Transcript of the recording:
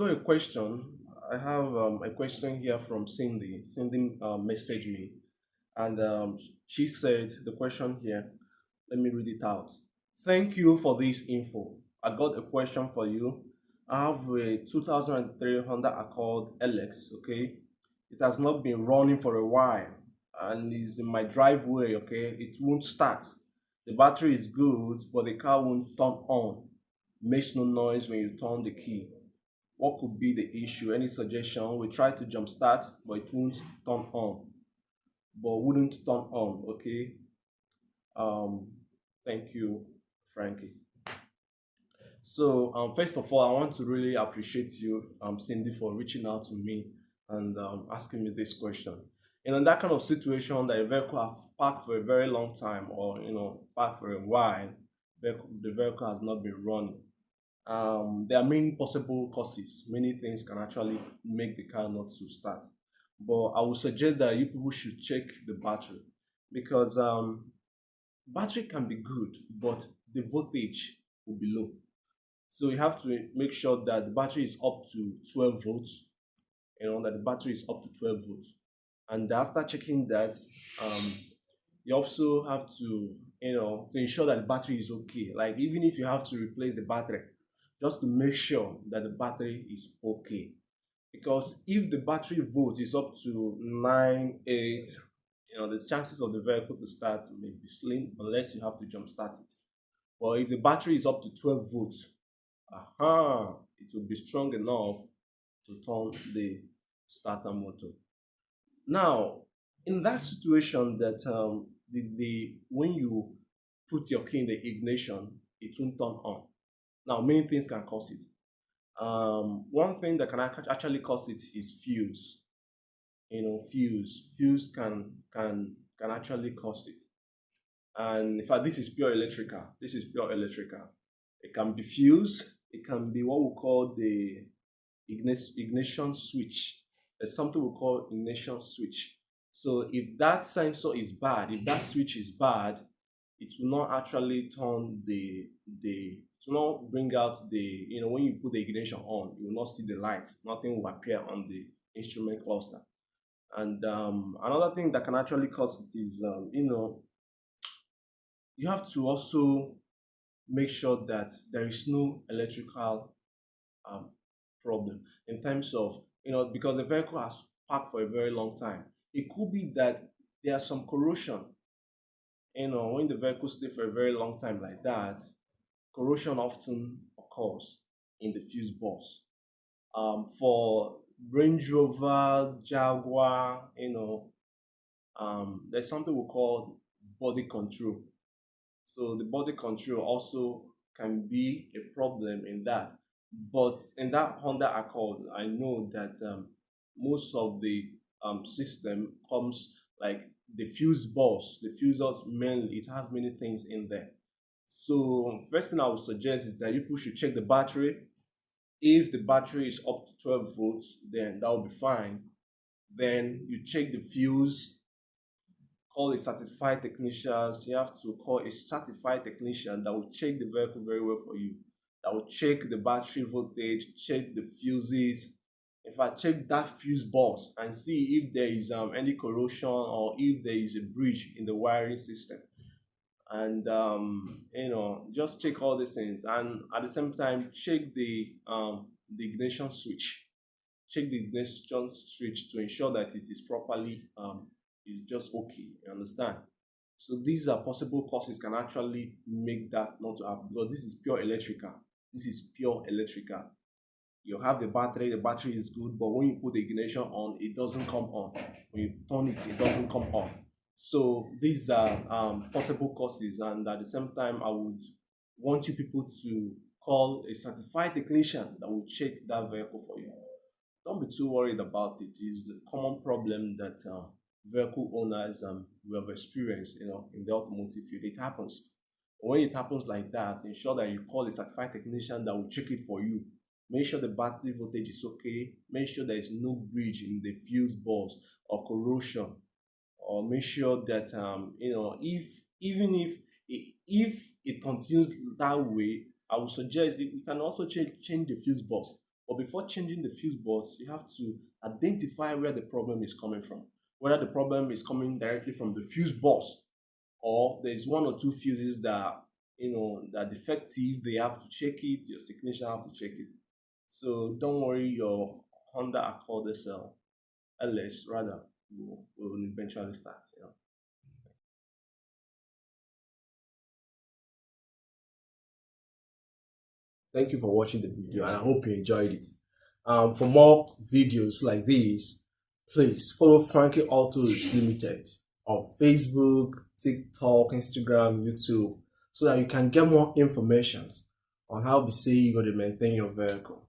got a question. I have a question here from Cindy. Cindy messaged me, and she said the question here. Let me read it out. Thank you for this info. I got a question for you. I have a 2003 Honda Accord LX. Okay, it has not been running for a while, and is in my driveway. Okay, it won't start. The battery is good, but the car won't turn on. Makes no noise when you turn the key. What could be the issue? Any suggestion? We try to jumpstart, but it won't turn on. But wouldn't turn on. Okay. Um. Thank you, Frankie. So, first of all, I want to really appreciate you, Cindy, for reaching out to me and asking me this question. In that kind of situation, that a vehicle have parked for a very long time, or parked for a while, the vehicle has not been running. There are many possible causes. Many things can actually make the car not to start. But I would suggest that you people should check the battery because battery can be good, but the voltage will be low. So you have to make sure that the battery is up to 12 volts. That the battery is up to 12 volts. And after checking that, um, you also have to ensure that the battery is okay. Like even if you have to replace the battery, just to make sure that the battery is okay. Because if the battery volt is up to 9, 8, the chances of the vehicle to start may be slim unless you have to jump start it. But if the battery is up to 12 volts, it will be strong enough to turn the starter motor. Now, in that situation that the when you put your key in the ignition, it won't turn on. Now, many things can cause it. One thing that can actually cause it is fuse. Fuse can actually cause it. And in fact, this is pure electrical. This is pure electrical. It can be fuse. It can be what we call the ignition switch. There's something we call ignition switch. So if that sensor is bad, if that switch is bad, it will not actually turn the it will not bring out when you put the ignition on, you will not see the lights. Nothing will appear on the instrument cluster. And another thing that can actually cause it is you have to also make sure that there is no electrical um, problem in terms of because the vehicle has parked for a very long time. It could be that there are some corrosion. When the vehicle stay for a very long time like that, corrosion often occurs in the fuse box. For Range Rover, Jaguar, there's something we call body control. So the body control also can be a problem in that. But in that Honda Accord, I know that most of the system comes like the fuse box. The fusers mainly it has many things in there. So first thing I would suggest is that you people should check the battery. If the battery is up to 12 volts, then that will be fine. Then you check the fuse, call a certified technicians. You have to call a certified technician that will check the vehicle very well for you. That will check the battery voltage, check the fuses. If I check that fuse box and see if there is any corrosion or if there is a breach in the wiring system, and just check all these things, and at the same time check the ignition switch. Check the ignition switch to ensure that it is properly is just okay. You understand? So these are possible causes can actually make that not to happen because this is pure electrical. This is pure electrical. You have the battery is good, but when you put the ignition on, it doesn't come on. When you turn it, it doesn't come on. So these are possible causes, and at the same time, I would want you people to call a certified technician that will check that vehicle for you. Don't be too worried about it. It's a common problem that vehicle owners will have experienced, in the automotive field. It happens. When it happens like that, ensure that you call a certified technician that will check it for you. Make sure the battery voltage is okay. Make sure there is no breach in the fuse box or corrosion, or make sure that if even if it continues that way, I would suggest you can also change the fuse box. But before changing the fuse box, you have to identify where the problem is coming from. Whether the problem is coming directly from the fuse box, or there's one or two fuses that that are defective. They have to check it. Your technician have to check it. So don't worry, your Honda Accord SL LS rather will eventually start. Thank you for watching the video, and I hope you enjoyed it. For more videos like these, please follow Frankie Autos Limited on Facebook, TikTok, Instagram, YouTube, so that you can get more information on how to save or to maintain your vehicle.